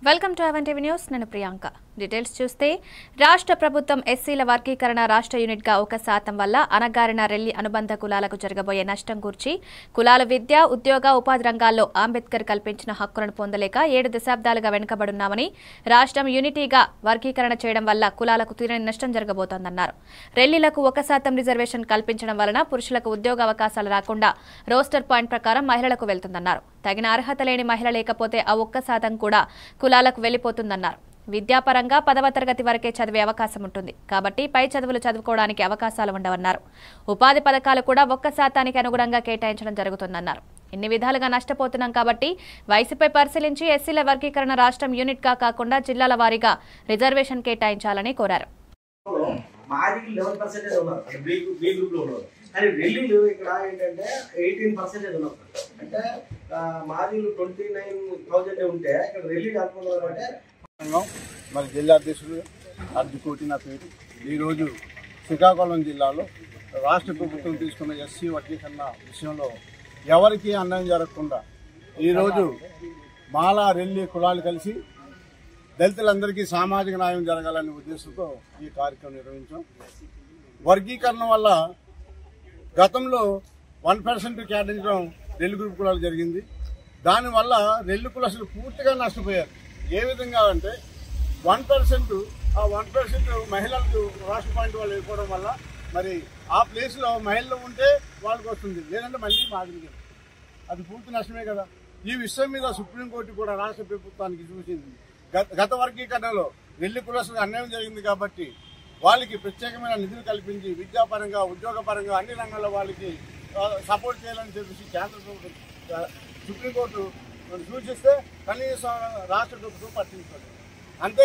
Welcome to oven TV news. నేను Priyanka. Details చూస్తే రాష్ట్ర ప్రభుత్వం ఎస్సీల వర్గీకరణ రాష్ట్ర యూనిట్గా 1% వల్ల అనగారిన రెల్లి అనుబంధ కులాలకు జరగబోయే నష్టం గురించి కులాల విద్య, ఉద్యోగ, ఉపాధి రంగాల్లో అంబేద్కర్ కల్పించిన హక్కులను పొందలేక 7 దశాబ్దాలుగా వెనుకబడున్నామని, రాష్ట్రం యూనిటీగా వర్గీకరణ చేయడం వల్ల కులాలకు తీరని నష్టం జరగబోతోందన్నారు. రెల్లిలకు 1% రిజర్వేషన్ కల్పించడం వలన పురుషులకు ఉద్యోగ అవకాశాలు రాకుండా రోస్టర్ పాయింట్ ప్రకారం మహిళలకు వెళ్తుందన్నారు. తగిన అర్హత లేని మహిళ లేకపోతే ఆ 1% కూడా కులాలకు వెళ్లిపోతుందన్నారు. విద్యాపరంగా 10వ తరగతి వరకే చదివే అవకాశం ఉంటుంది కాబట్టి పై చదువులు చదువుకోవడానికి అవకాశాలు ఉండవన్నారు. ఉపాధి పథకాలు కూడా 1%కి అనుగుణంగా కేటాయించడం జరుగుతుందన్నారు. ఇన్ని విధాలుగా నష్టపోతున్నాం కాబట్టి వైసీపీ పరిశీలించి ఎస్సీల వర్గీకరణ రాష్ట్రం యూనిట్గా కాకుండా జిల్లాల వారీగా రిజర్వేషన్ కేటాయించాలని కోరారు. కానీ రెల్లీలు ఇక్కడ ఏంటంటే 18% ఉన్నారు. అంటే మాదిలు 29,000 ఉంటే ఇక్కడ రెల్లీలు అనుకున్నారంటే మరి జిల్లా అధ్యక్షుడు అర్జుకోటి నా పేరు. ఈరోజు శ్రీకాకుళం జిల్లాలో రాష్ట్ర ప్రభుత్వం తీసుకున్న ఎస్సీ వర్గీకరణ విషయంలో ఎవరికి అన్యాయం జరగకుండా ఈరోజు మాలా రెల్లి కులాలు కలిసి దళితులందరికీ సామాజిక న్యాయం జరగాలనే ఉద్దేశంతో ఈ కార్యక్రమం నిర్వహించాం. వర్గీకరణ వల్ల గతంలో 1% కేటాయించడం రెల్లి గ్రూప్ కులాలు జరిగింది. దానివల్ల రెల్లి కులాలు పూర్తిగా నష్టపోయారు. ఏ విధంగా అంటే 1% మహిళలకు రాష్ట్ర పాయింట్ వాళ్ళు వెళ్ళిపోవడం వల్ల మరి ఆ ప్లేస్లో మహిళలు ఉంటే వాళ్ళకి వస్తుంది, లేదంటే మళ్ళీ మాదిరి. అది పూర్తి నష్టమే కదా. ఈ విషయం మీద సుప్రీంకోర్టు కూడా రాష్ట్ర ప్రభుత్వానికి చూసింది. గత వర్గీకరణలో రెల్లి కులాలకు అన్యాయం జరిగింది కాబట్టి వాళ్ళకి ప్రత్యేకమైన నిధులు కల్పించి విద్యాపరంగా, ఉద్యోగపరంగా అన్ని రంగాల్లో వాళ్ళకి సపోర్ట్ చేయాలని చెప్పేసి కేంద్ర ప్రభుత్వం సుప్రీంకోర్టు సూచిస్తే కనీసం రాష్ట్ర ప్రభుత్వం పట్టించుకోలేదు. అంతే.